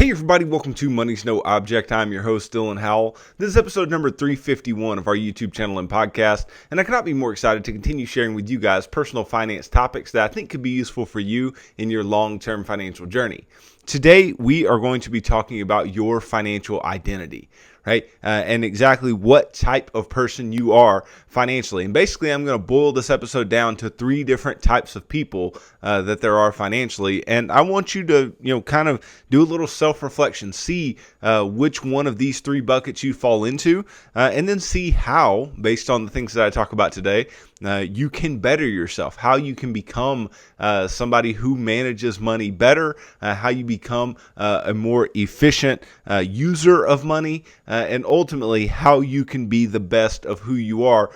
Hey everybody, welcome to Money's No Object. I'm your host, Dylan Howell. This is episode number 351 of our YouTube channel and podcast, and I cannot be more excited to continue sharing with you guys personal finance topics that I think could be useful for you in your long-term financial journey. Today, we are going to be talking about your financial identity, right? And exactly what type of person you are financially. And basically, I'm going to boil this episode down to three different types of people that there are financially. And I want you to, kind of do a little self-reflection, see which one of these three buckets you fall into, and then see how, based on the things that I talk about today, you can better yourself, how you can become somebody who manages money better, how you become a more efficient user of money, and ultimately how you can be the best of who you are,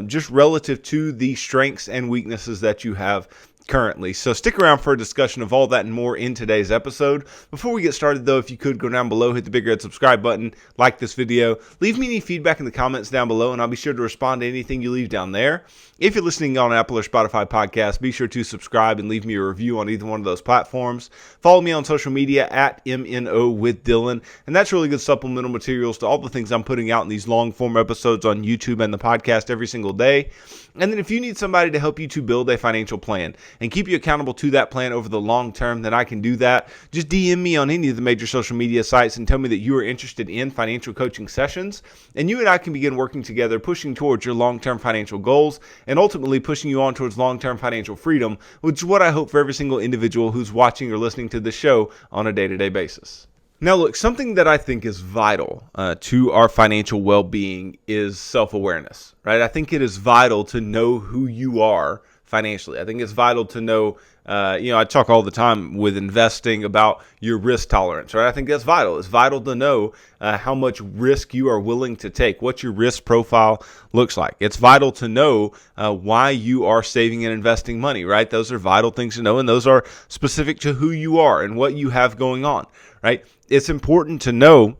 just relative to the strengths and weaknesses that you have currently. So stick around for a discussion of all that and more in today's episode. Before we get started though, if you could go down below, hit the big red subscribe button, like this video, leave me any feedback in the comments down below, and I'll be sure to respond to anything you leave down there. If you're listening on Apple or Spotify podcasts, be sure to subscribe and leave me a review on either one of those platforms. Follow me on social media at MNO with Dylan, and that's really good supplemental materials to all the things I'm putting out in these long form episodes on YouTube and the podcast every single day. And then if you need somebody to help you to build a financial plan and keep you accountable to that plan over the long term, then I can do that. Just DM me on any of the major social media sites and tell me that you are interested in financial coaching sessions, and you and I can begin working together, pushing towards your long-term financial goals and ultimately pushing you on towards long-term financial freedom, which is what I hope for every single individual who's watching or listening to the show on a day-to-day basis. Now, look, something that I think is vital to our financial well-being is self-awareness, right? I think it is vital to know who you are financially. I think it's vital to know, I talk all the time with investing about your risk tolerance, right? I think that's vital. It's vital to know how much risk you are willing to take, what your risk profile looks like. It's vital to know why you are saving and investing money, right? Those are vital things to know, and those are specific to who you are and what you have going on, right? It's important to know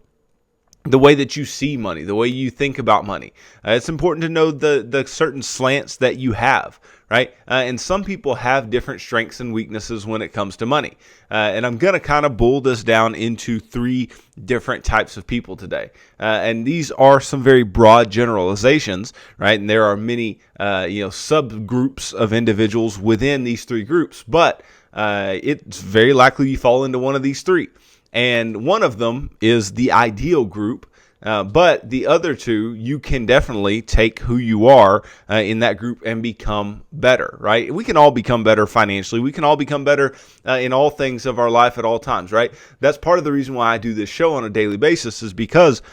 the way that you see money, the way you think about money. It's important to know the certain slants that you have, right? And some people have different strengths and weaknesses when it comes to money. And I'm going to kind of boil this down into three different types of people today. And these are some very broad generalizations, right? And there are many, subgroups of individuals within these three groups, but it's very likely you fall into one of these three. And one of them is the ideal group, but the other two, you can definitely take who you are in that group and become better, right? We can all become better financially. We can all become better in all things of our life at all times, right? That's part of the reason why I do this show on a daily basis, is because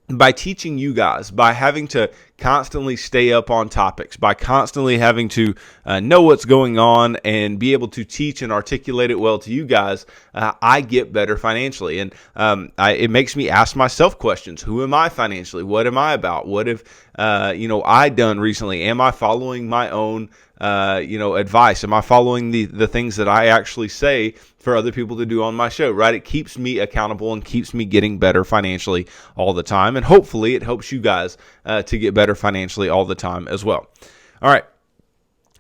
by teaching you guys, by having to constantly stay up on topics, by constantly having to know what's going on and be able to teach and articulate it well to you guys, I get better financially. And it makes me ask myself questions. Who am I financially? What am I about? What have I done recently? Am I following my own advice? Am I following the things that I actually say for other people to do on my show, right? It keeps me accountable and keeps me getting better financially all the time. And hopefully it helps you guys to get better financially all the time as well. All right.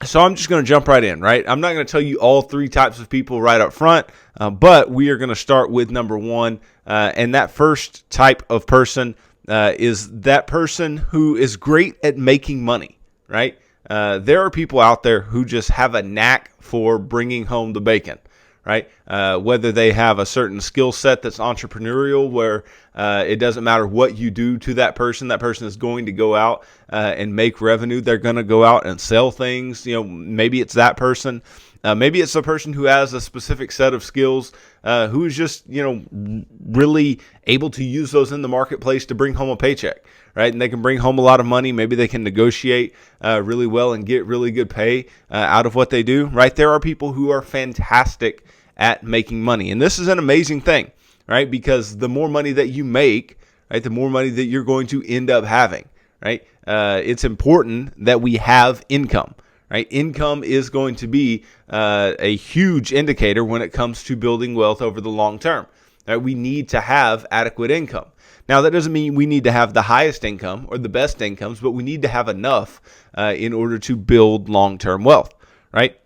So I'm just going to jump right in, right? I'm not going to tell you all three types of people right up front, but we are going to start with number one. And that first type of person is that person who is great at making money, right? There are people out there who just have a knack for bringing home the bacon, right? Whether they have a certain skill set that's entrepreneurial, where it doesn't matter what you do to that person is going to go out and make revenue. They're going to go out and sell things. Maybe it's that person. Maybe it's a person who has a specific set of skills, who is just, really able to use those in the marketplace to bring home a paycheck, right? And they can bring home a lot of money. Maybe they can negotiate really well and get really good pay out of what they do, right? There are people who are fantastic at making money. And this is an amazing thing, right? Because the more money that you make, right, the more money that you're going to end up having, right? It's important that we have income. Right? Income is going to be a huge indicator when it comes to building wealth over the long term. Right? We need to have adequate income. Now, that doesn't mean we need to have the highest income or the best incomes, but we need to have enough in order to build long-term wealth, right?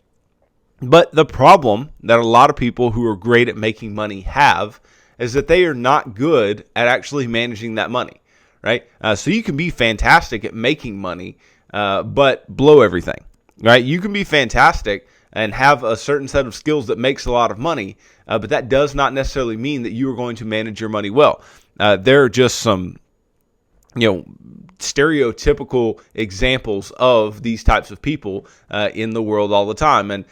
But the problem that a lot of people who are great at making money have is that they are not good at actually managing that money, right? So you can be fantastic at making money, but blow everything, right? You can be fantastic and have a certain set of skills that makes a lot of money, but that does not necessarily mean that you are going to manage your money well. There are just some, stereotypical examples of these types of people in the world all the time. And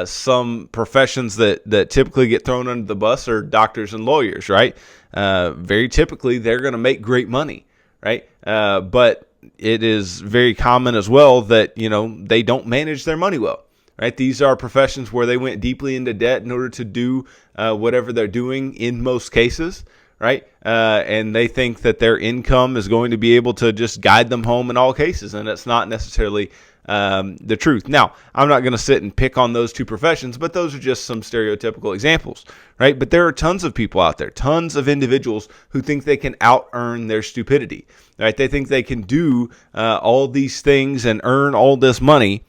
some professions that typically get thrown under the bus are doctors and lawyers, right? Very typically, they're going to make great money, right? But it is very common as well that, they don't manage their money well. Right? These are professions where they went deeply into debt in order to do whatever they're doing in most cases, right? And they think that their income is going to be able to just guide them home in all cases, and it's not necessarily the truth. Now, I'm not going to sit and pick on those two professions, but those are just some stereotypical examples, right? But there are tons of people out there, tons of individuals who think they can out-earn their stupidity, right? They think they can do all these things and earn all this money,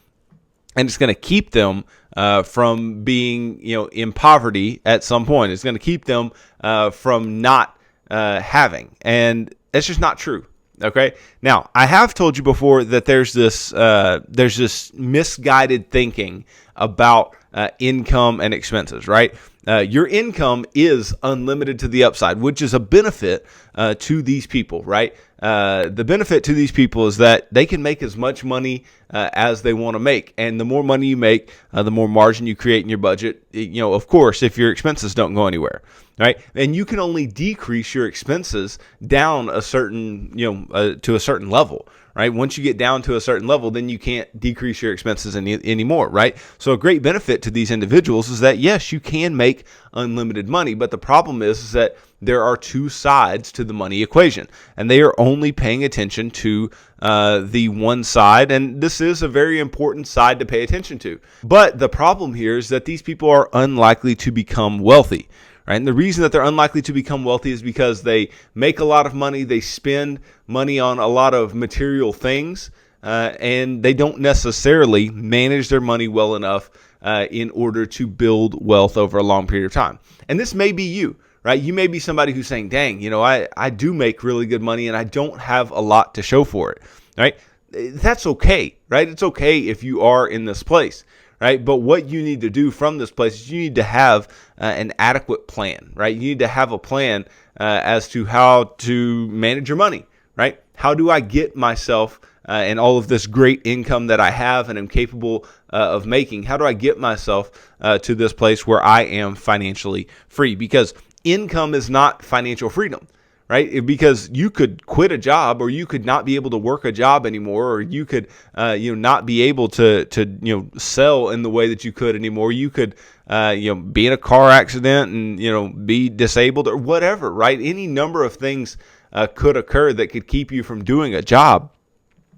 and it's going to keep them from being, in poverty at some point. It's going to keep them from not having. And it's just not true. Okay. Now, I have told you before that there's this misguided thinking about income and expenses, right? Your income is unlimited to the upside, which is a benefit to these people, right? The benefit to these people is that they can make as much money as they want to make. And the more money you make, the more margin you create in your budget, of course, if your expenses don't go anywhere, right? And you can only decrease your expenses down a certain, to a certain level, right? Once you get down to a certain level, then you can't decrease your expenses anymore, right? So a great benefit to these individuals is that, yes, you can make unlimited money, but the problem is that there are two sides to the money equation, and they are only paying attention to the one side, and this is a very important side to pay attention to. But the problem here is that these people are unlikely to become wealthy. Right? And the reason that they're unlikely to become wealthy is because they make a lot of money, they spend money on a lot of material things, and they don't necessarily manage their money well enough in order to build wealth over a long period of time. And this may be you, right? You may be somebody who's saying, dang, I do make really good money and I don't have a lot to show for it, right? That's okay, right? It's okay if you are in this place. Right? But what you need to do from this place is you need to have an adequate plan, right? You need to have a plan as to how to manage your money, right? How do I get myself and all of this great income that I have and am capable of making? How do I get myself to this place where I am financially free? Because income is not financial freedom. Right? Because you could quit a job, or you could not be able to work a job anymore, or you could, not be able to sell in the way that you could anymore. You could, be in a car accident and, be disabled or whatever, right? Any number of things could occur that could keep you from doing a job.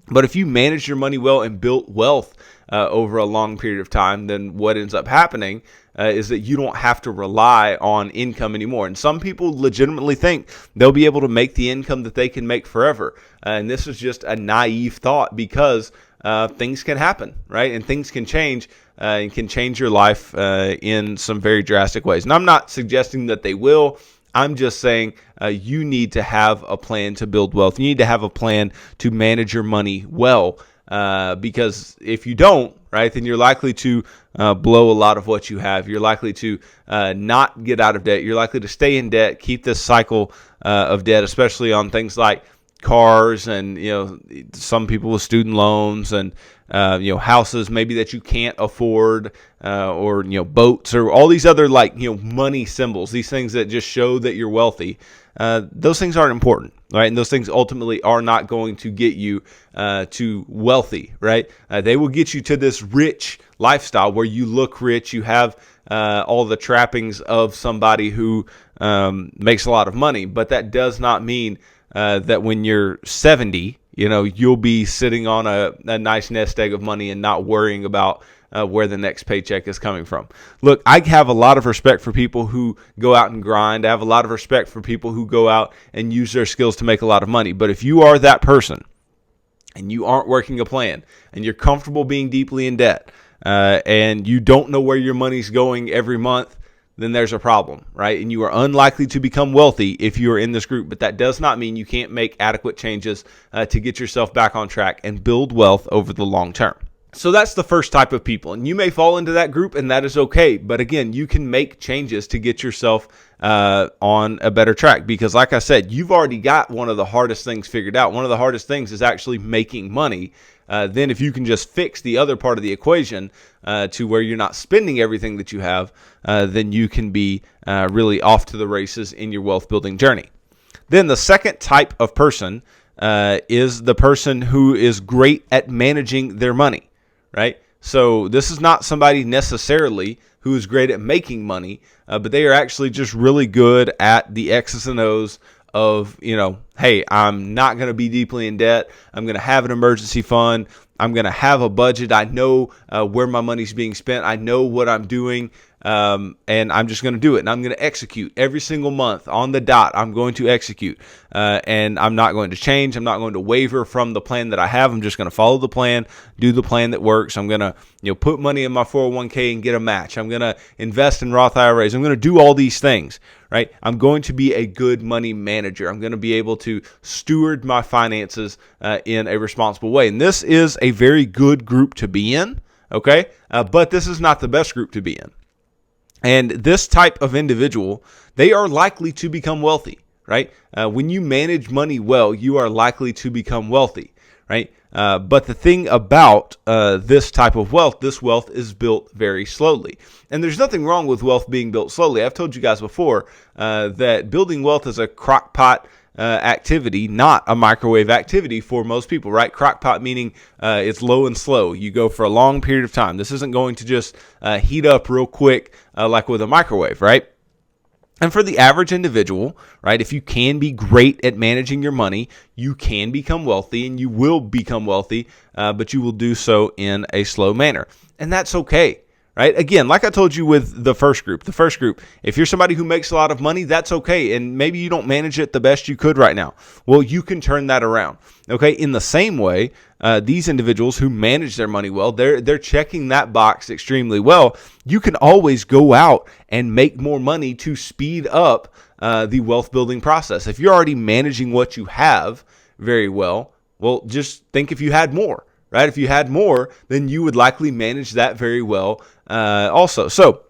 But if you manage your money well and built wealth over a long period of time, then what ends up happening is that you don't have to rely on income anymore. And some people legitimately think they'll be able to make the income that they can make forever. And this is just a naive thought, because things can happen, right? And things can change and can change your life in some very drastic ways. And I'm not suggesting that they will. I'm just saying you need to have a plan to build wealth. You need to have a plan to manage your money well, because if you don't, right, then you're likely to blow a lot of what you have. You're likely to not get out of debt. You're likely to stay in debt, keep this cycle of debt, especially on things like cars and, some people with student loans and, houses maybe that you can't afford, or, boats or all these other money symbols, these things that just show that you're wealthy. Those things aren't important, right? And those things ultimately are not going to get you to wealthy, right? They will get you to this rich lifestyle where you look rich, you have all the trappings of somebody who makes a lot of money, but that does not mean that when you're 70, you'll be sitting on a nice nest egg of money and not worrying about where the next paycheck is coming from. Look, I have a lot of respect for people who go out and grind. I have a lot of respect for people who go out and use their skills to make a lot of money. But if you are that person and you aren't working a plan and you're comfortable being deeply in debt, and you don't know where your money's going every month, then there's a problem, right? And you are unlikely to become wealthy if you are in this group. But that does not mean you can't make adequate changes to get yourself back on track and build wealth over the long term. So that's the first type of people. And you may fall into that group, and that is okay. But again, you can make changes to get yourself on a better track. Because like I said, you've already got one of the hardest things figured out. One of the hardest things is actually making money. Then if you can just fix the other part of the equation to where you're not spending everything that you have, then you can be really off to the races in your wealth building journey. Then the second type of person is the person who is great at managing their money, right? So this is not somebody necessarily who is great at making money, but they are actually just really good at the X's and O's of, hey, I'm not going to be deeply in debt. I'm going to have an emergency fund. I'm going to have a budget. I know where my money's being spent. I know what I'm doing, and I'm just going to do it. And I'm going to execute every single month on the dot. I'm going to execute, and I'm not going to change. I'm not going to waver from the plan that I have. I'm just going to follow the plan, do the plan that works. I'm going to put money in my 401k and get a match. I'm going to invest in Roth IRAs. I'm going to do all these things. Right? I'm going to be a good money manager. I'm going to be able to steward my finances in a responsible way. And this is a very good group to be in, okay? But this is not the best group to be in. And this type of individual, they are likely to become wealthy, right? When you manage money well, you are likely to become wealthy, right? But the thing about this type of wealth, this wealth is built very slowly. And there's nothing wrong with wealth being built slowly. I've told you guys before that building wealth is a crock pot activity, not a microwave activity for most people, right? Crock pot meaning it's low and slow. You go for a long period of time. This isn't going to just heat up real quick like with a microwave, right? And for the average individual, right, if you can be great at managing your money, you can become wealthy, and you will become wealthy, but you will do so in a slow manner. And that's okay, right? Again, like I told you with the first group, if you're somebody who makes a lot of money, that's okay. And maybe you don't manage it the best you could right now. Well, you can turn that around, okay? In the same way, these individuals who manage their money well, they're checking that box extremely well. You can always go out and make more money to speed up the wealth building process. If you're already managing what you have very well, just think if you had more, right? If you had more, then you would likely manage that very well also. So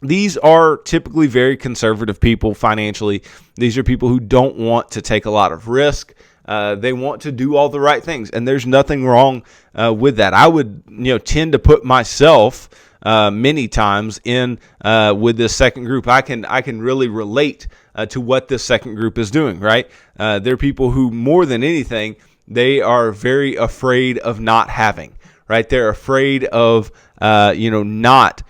these are typically very conservative people financially. These are people who don't want to take a lot of risk. They want to do all the right things, and there's nothing wrong with that. I would, tend to put myself many times in with this second group. I can really relate to what this second group is doing. Right? They're people who, more than anything, they are very afraid of not having. Right? They're afraid of not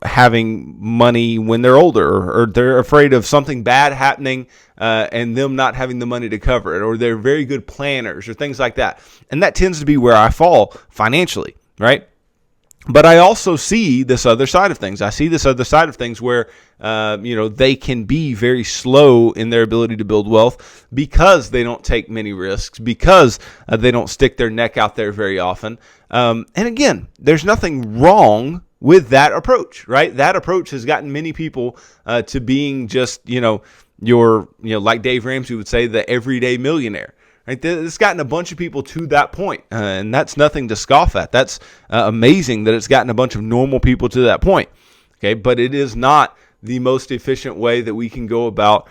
having money when they're older, or they're afraid of something bad happening and them not having the money to cover it, or they're very good planners or things like that. And that tends to be where I fall financially, right? But I also see this other side of things. I see this other side of things where, they can be very slow in their ability to build wealth because they don't take many risks, because they don't stick their neck out there very often. And again, there's nothing wrong with that approach, right? That approach has gotten many people to being just, like Dave Ramsey would say, the everyday millionaire. Right? It's gotten a bunch of people to that point, and that's nothing to scoff at. That's amazing that it's gotten a bunch of normal people to that point. Okay, but it is not the most efficient way that we can go about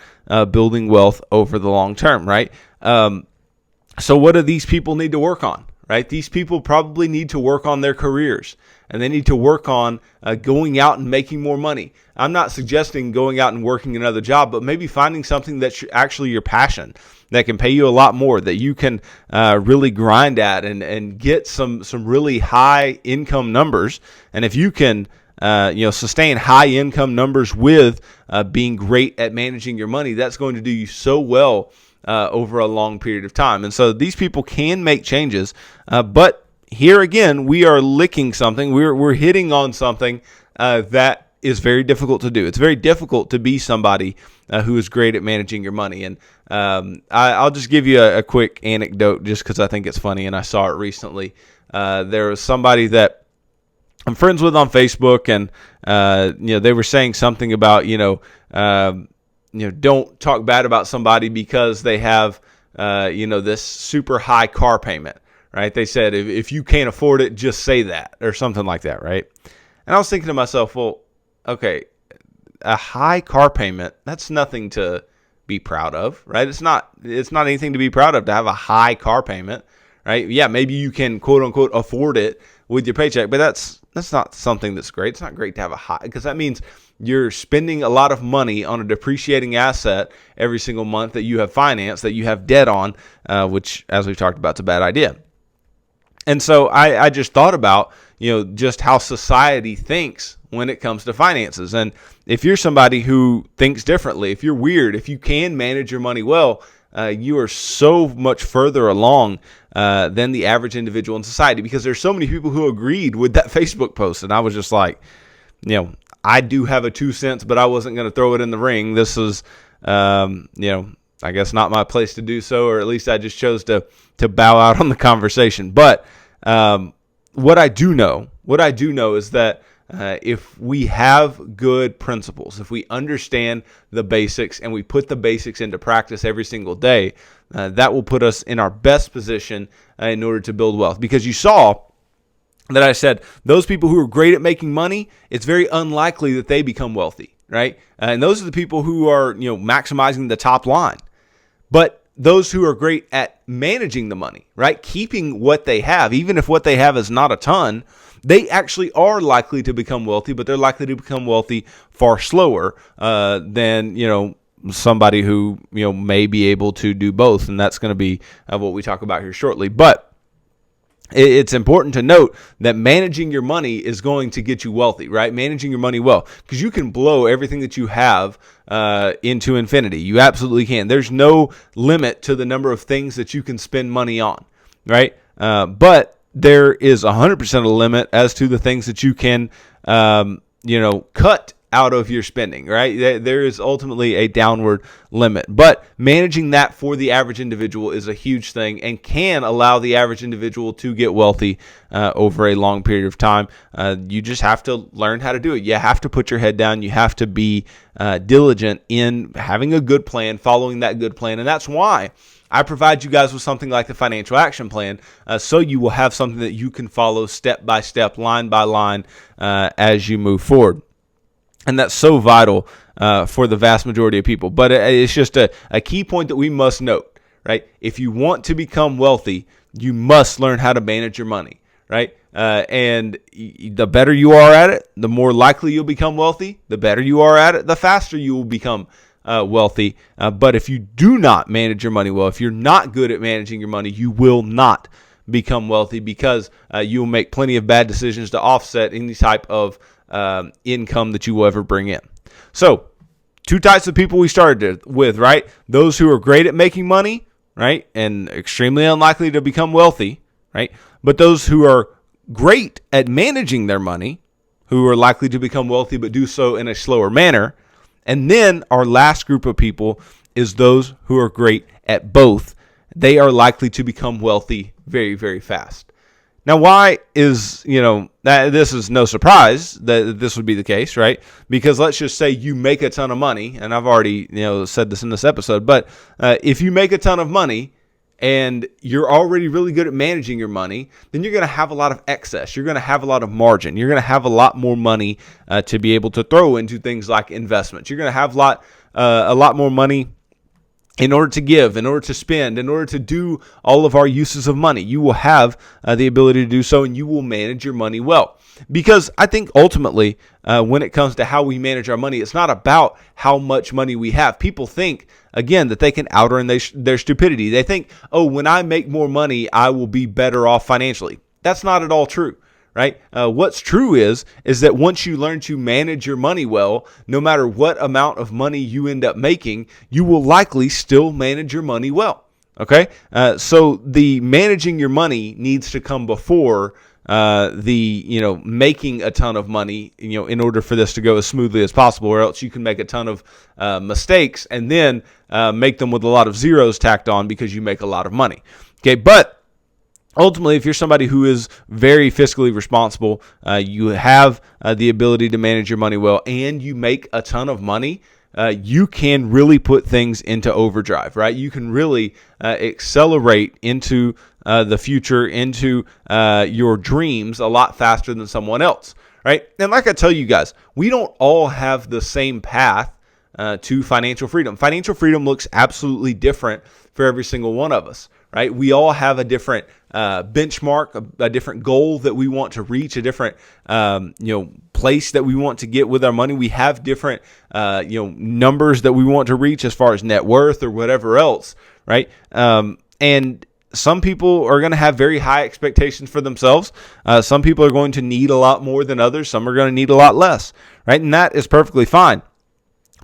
building wealth over the long term, right? So what do these people need to work on? Right? These people probably need to work on their careers, and they need to work on going out and making more money. I'm not suggesting going out and working another job, but maybe finding something that's actually your passion, that can pay you a lot more, that you can really grind at and get some really high income numbers. And if you can sustain high income numbers with being great at managing your money, that's going to do you so well over a long period of time. And so these people can make changes, but here again, we are licking something. We're hitting on something that is very difficult to do. It's very difficult to be somebody who is great at managing your money. And I'll just give you a quick anecdote just because I think it's funny, and I saw it recently. There was somebody that I'm friends with on Facebook, and they were saying something about don't talk bad about somebody because they have this super high car payment, right? They said if you can't afford it, just say that or something like that, right? And I was thinking to myself, well, okay, a high car payment, that's nothing to be proud of, right? It's not anything to be proud of to have a high car payment, right? Yeah, maybe you can quote unquote afford it with your paycheck, but that's not something that's great. It's not great to have a high, because that means you're spending a lot of money on a depreciating asset every single month that you have financed, that you have debt on, which, as we've talked about, is a bad idea. And so I just thought about, just how society thinks when it comes to finances. And if you're somebody who thinks differently, if you're weird, if you can manage your money well, you are so much further along than the average individual in society, because there's so many people who agreed with that Facebook post. And I was just like, I do have a 2 cents, but I wasn't going to throw it in the ring. This is, I guess not my place to do so, or at least I just chose to bow out on the conversation. But what I do know is that if we have good principles, if we understand the basics and we put the basics into practice every single day, that will put us in our best position in order to build wealth. Because you saw that I said those people who are great at making money, it's very unlikely that they become wealthy, right? And those are the people who are, maximizing the top line. But those who are great at managing the money, right? Keeping what they have, even if what they have is not a ton, they actually are likely to become wealthy, but they're likely to become wealthy far slower than, somebody who, may be able to do both. And that's going to be what we talk about here shortly. But it's important to note that managing your money is going to get you wealthy, right? Managing your money well, because you can blow everything that you have into infinity. You absolutely can. There's no limit to the number of things that you can spend money on, right? But there is 100% a limit as to the things that you can, cut out of your spending, right? There is ultimately a downward limit, but managing that for the average individual is a huge thing and can allow the average individual to get wealthy over a long period of time. You just have to learn how to do it. You have to put your head down. You have to be diligent in having a good plan, following that good plan. And that's why I provide you guys with something like the financial action plan, so you will have something that you can follow step by step, line by line, as you move forward. And that's so vital for the vast majority of people. But it's just a key point that we must note, right? If you want to become wealthy, you must learn how to manage your money, right? And the better you are at it, the more likely you'll become wealthy. The better you are at it, the faster you will become wealthy. But if you do not manage your money well, if you're not good at managing your money, you will not become wealthy, because you will make plenty of bad decisions to offset any type of income that you will ever bring in. So, two types of people we started with, right? Those who are great at making money, right, and extremely unlikely to become wealthy, right? But those who are great at managing their money, who are likely to become wealthy but do so in a slower manner. And then our last group of people is those who are great at both. They are likely to become wealthy very, very fast. Now, why is, this is no surprise that this would be the case, right? Because let's just say you make a ton of money, and I've already, said this in this episode, but if you make a ton of money and you're already really good at managing your money, then you're going to have a lot of excess. You're going to have a lot of margin. You're going to have a lot more money to be able to throw into things like investments. You're going to have a lot more money in order to give, in order to spend, in order to do all of our uses of money. You will have the ability to do so, and you will manage your money well. Because I think ultimately, when it comes to how we manage our money, it's not about how much money we have. People think, again, that they can outearn their stupidity. They think, when I make more money, I will be better off financially. That's not at all true. Right? What's true is that once you learn to manage your money well, no matter what amount of money you end up making, you will likely still manage your money well. Okay? So the managing your money needs to come before the making a ton of money, in order for this to go as smoothly as possible, or else you can make a ton of mistakes and then make them with a lot of zeros tacked on because you make a lot of money. Okay? But ultimately, if you're somebody who is very fiscally responsible, you have the ability to manage your money well, and you make a ton of money, you can really put things into overdrive, right? You can really accelerate into the future, into your dreams a lot faster than someone else, right? And like I tell you guys, we don't all have the same path to financial freedom. Financial freedom looks absolutely different for every single one of us, right? We all have a different benchmark, a different goal that we want to reach, a different place that we want to get with our money. We have different numbers that we want to reach as far as net worth or whatever else, right? And some people are going to have very high expectations for themselves. Some people are going to need a lot more than others. Some are going to need a lot less, right? And that is perfectly fine.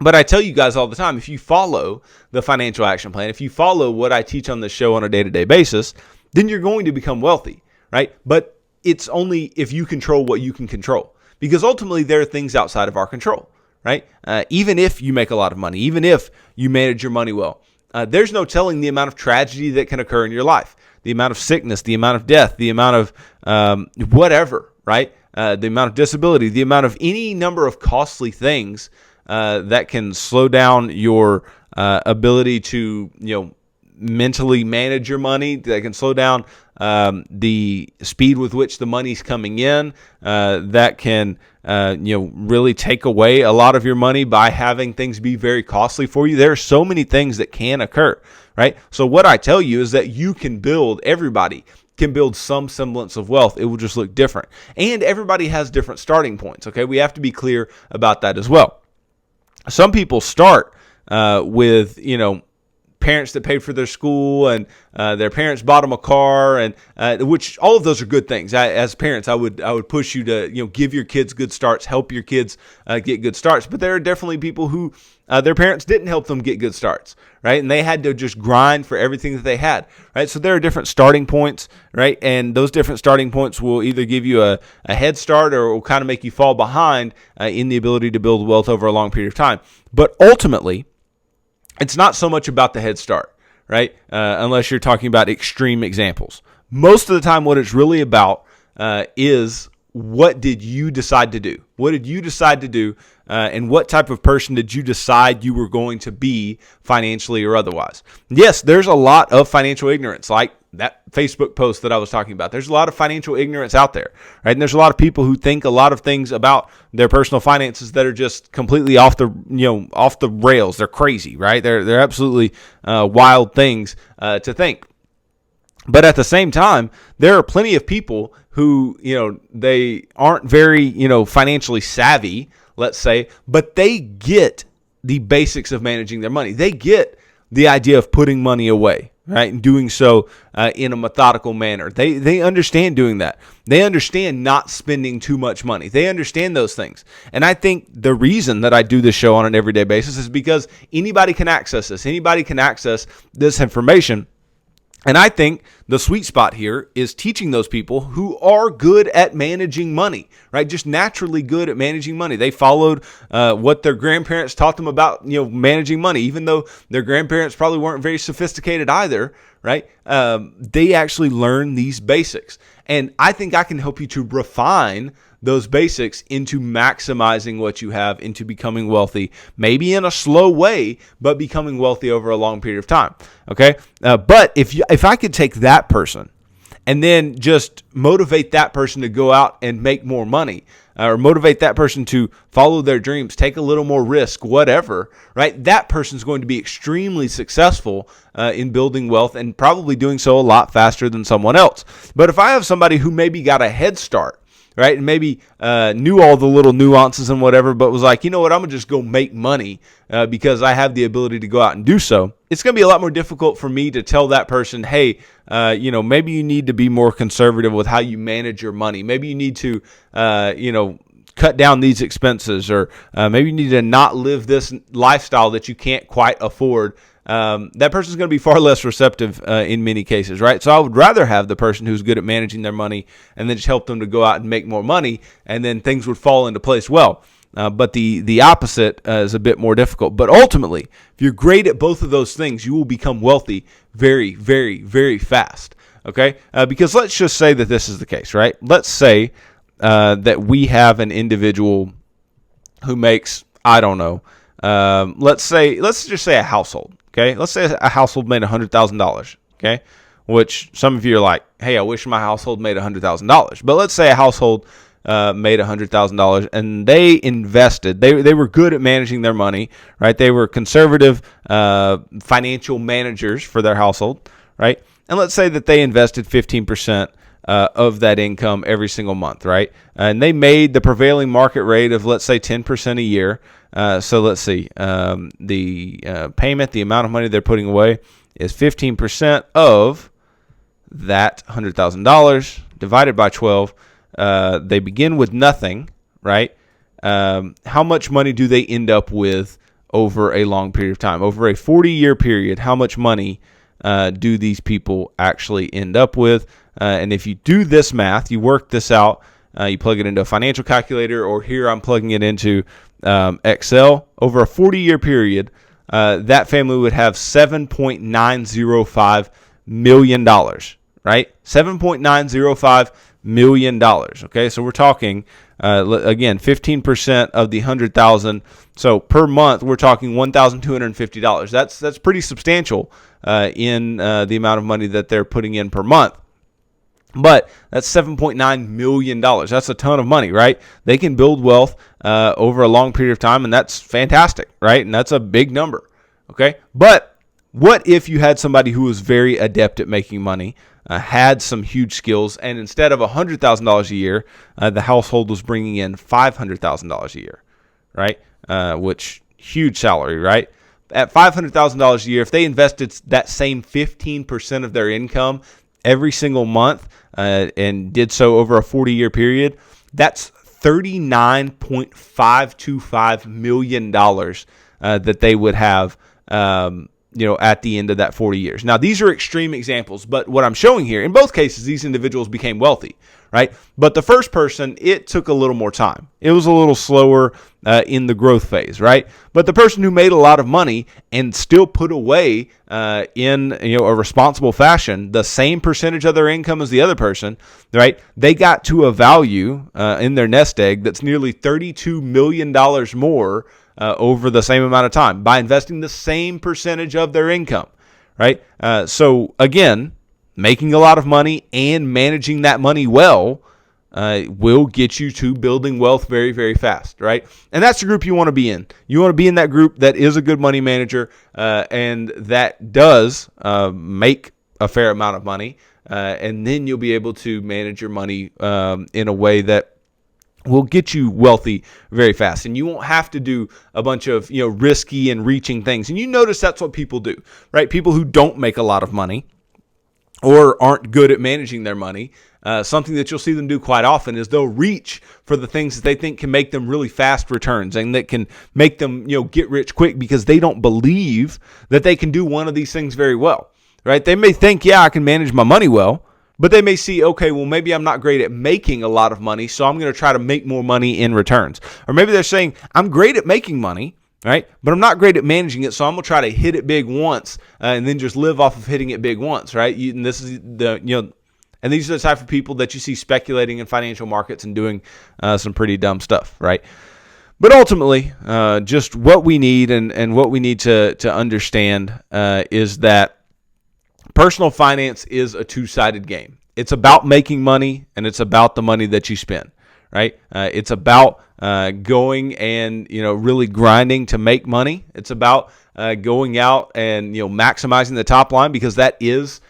But I tell you guys all the time, if you follow the financial action plan, if you follow what I teach on this show on a day-to-day basis, then you're going to become wealthy, right? But it's only if you control what you can control, because ultimately there are things outside of our control, right? Even if you make a lot of money, even if you manage your money well, there's no telling the amount of tragedy that can occur in your life, the amount of sickness, the amount of death, the amount of whatever, right? The amount of disability, the amount of any number of costly things that can slow down your ability to, mentally manage your money. That can slow down the speed with which the money's coming in. That can, really take away a lot of your money by having things be very costly for you. There are so many things that can occur, right? So what I tell you is that you can build, everybody can build some semblance of wealth. It will just look different. And everybody has different starting points, okay? We have to be clear about that as well. Some people start with, parents that paid for their school, and their parents bought them a car, and which all of those are good things. As parents, I would push you to give your kids good starts, help your kids get good starts. But there are definitely people who their parents didn't help them get good starts, right? And they had to just grind for everything that they had, right? So there are different starting points, right? And those different starting points will either give you a head start or will kind of make you fall behind in the ability to build wealth over a long period of time. But ultimately, it's not so much about the head start, right? Unless you're talking about extreme examples. Most of the time, what it's really about is, what did you decide to do? What did you decide to do? And what type of person did you decide you were going to be financially or otherwise? Yes, there's a lot of financial ignorance, like that Facebook post that I was talking about. There's a lot of financial ignorance out there, right? And there's a lot of people who think a lot of things about their personal finances that are just completely off the rails. They're crazy, right? They're absolutely wild things to think. But at the same time, there are plenty of people who, they aren't very, financially savvy, let's say, but they get the basics of managing their money. They get the idea of putting money away, right? And doing so in a methodical manner. They understand doing that. They understand not spending too much money. They understand those things. And I think the reason that I do this show on an everyday basis is because anybody can access this. Anybody can access this information. And I think the sweet spot here is teaching those people who are good at managing money, right? Just naturally good at managing money. They followed what their grandparents taught them about, managing money, even though their grandparents probably weren't very sophisticated either, right? They actually learned these basics. And I think I can help you to refine those basics into maximizing what you have, into becoming wealthy, maybe in a slow way, but becoming wealthy over a long period of time. Okay. But if I could take that person and then just motivate that person to go out and make more money, or motivate that person to follow their dreams, take a little more risk, whatever, right? That person's going to be extremely successful in building wealth, and probably doing so a lot faster than someone else. But if I have somebody who maybe got a head start, right, and maybe knew all the little nuances and whatever, but was like, you know what, I'm going to just go make money because I have the ability to go out and do so, it's going to be a lot more difficult for me to tell that person, hey, maybe you need to be more conservative with how you manage your money. Maybe you need to, cut down these expenses, or maybe you need to not live this lifestyle that you can't quite afford. That person's going to be far less receptive in many cases, right? So I would rather have the person who's good at managing their money and then just help them to go out and make more money, and then things would fall into place well. But the opposite is a bit more difficult. But ultimately, if you're great at both of those things, you will become wealthy very, very, very fast. Okay, because let's just say that this is the case, right? Let's say that we have an individual who makes, I don't know, let's just say a household. Okay, let's say a household made $100,000. Okay, which some of you are like, hey, I wish my household made $100,000. But let's say a household made $100,000 and they invested. They were good at managing their money, right? They were conservative financial managers for their household, right? And let's say that they invested 15% of that income every single month, right? And they made the prevailing market rate of, let's say, 10% a year. So let's see, the payment, the amount of money they're putting away is 15% of that $100,000 divided by 12. They begin with nothing, right? How much money do they end up with over a long period of time? Over a 40-year period, how much money do these people actually end up with? And if you do this math, you work this out, you plug it into a financial calculator, or here I'm plugging it into Excel, over a 40-year period, that family would have $7.905 million, right? $7.905 million. Okay, so we're talking, again, 15% of the 100,000. So per month, we're talking $1,250. That's pretty substantial in the amount of money that they're putting in per month. But that's $7.9 million. That's a ton of money, right? They can build wealth over a long period of time, and that's fantastic, right? And that's a big number, okay? But what if you had somebody who was very adept at making money, had some huge skills, and instead of $100,000 a year, the household was bringing in $500,000 a year, right? Which, huge salary, right? At $500,000 a year, if they invested that same 15% of their income every single month and did so over a 40-year period, that's $39.525 million that they would have at the end of that 40 years. Now, these are extreme examples, but what I'm showing here, in both cases, these individuals became wealthy, right? But the first person, it took a little more time. It was a little slower in the growth phase, right? But the person who made a lot of money and still put away in a responsible fashion the same percentage of their income as the other person, right? They got to a value in their nest egg that's nearly $32 million more over the same amount of time by investing the same percentage of their income, right? So again, making a lot of money and managing that money well will get you to building wealth very, very fast, right? And that's the group you want to be in. You want to be in that group that is a good money manager and that does make a fair amount of money, and then you'll be able to manage your money in a way that will get you wealthy very fast, and you won't have to do a bunch of risky and reaching things. And you notice that's what people do, right? People who don't make a lot of money or aren't good at managing their money, something that you'll see them do quite often is they'll reach for the things that they think can make them really fast returns and that can make them get rich quick, because they don't believe that they can do one of these things very well, right? They may think, I can manage my money well, but they may see, okay, well, maybe I'm not great at making a lot of money, so I'm going to try to make more money in returns. Or maybe they're saying, I'm great at making money, right? But I'm not great at managing it, so I'm going to try to hit it big once and then just live off of hitting it big once, right? And this is and these are the type of people that you see speculating in financial markets and doing some pretty dumb stuff, right? But ultimately, just what we need and what we need to understand is that personal finance is a two-sided game. It's about making money, and it's about the money that you spend, right? It's about going and really grinding to make money. It's about going out and maximizing the top line, because that is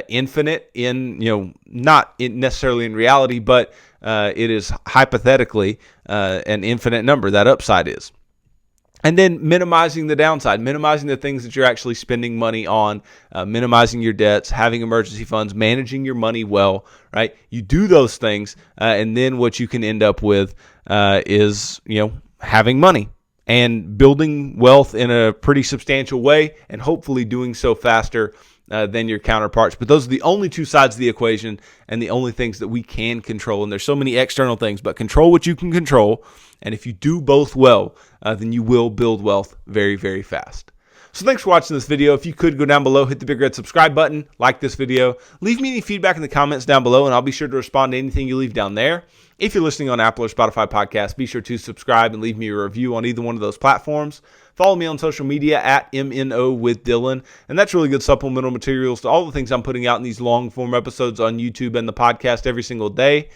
infinite in not necessarily in reality, but it is hypothetically an infinite number. That upside is. And then minimizing the downside, minimizing the things that you're actually spending money on, minimizing your debts, having emergency funds, managing your money well, right? You do those things, and then what you can end up with is, having money and building wealth in a pretty substantial way, and hopefully doing so faster than your counterparts. But those are the only two sides of the equation and the only things that we can control. And there's so many external things, but control what you can control. And if you do both well, then you will build wealth very, very fast. So thanks for watching this video. If you could go down below, hit the big red subscribe button, like this video, leave me any feedback in the comments down below, and I'll be sure to respond to anything you leave down there. If you're listening on Apple or Spotify podcasts, be sure to subscribe and leave me a review on either one of those platforms. Follow me on social media at MNO with Dylan, and that's really good supplemental materials to all the things I'm putting out in these long form episodes on YouTube and the podcast every single day.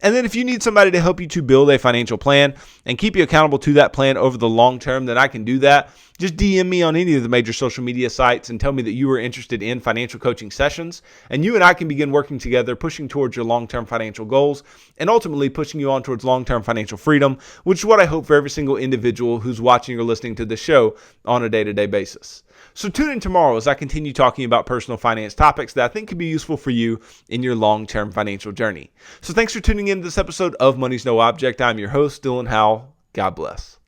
And then if you need somebody to help you to build a financial plan and keep you accountable to that plan over the long term, then I can do that. Just DM me on any of the major social media sites and tell me that you are interested in financial coaching sessions. And you and I can begin working together, pushing towards your long-term financial goals and ultimately pushing you on towards long-term financial freedom, which is what I hope for every single individual who's watching or listening to the show on a day-to-day basis. So tune in tomorrow as I continue talking about personal finance topics that I think could be useful for you in your long-term financial journey. So thanks for tuning in to this episode of Money's No Object. I'm your host, Dylan Howell. God bless.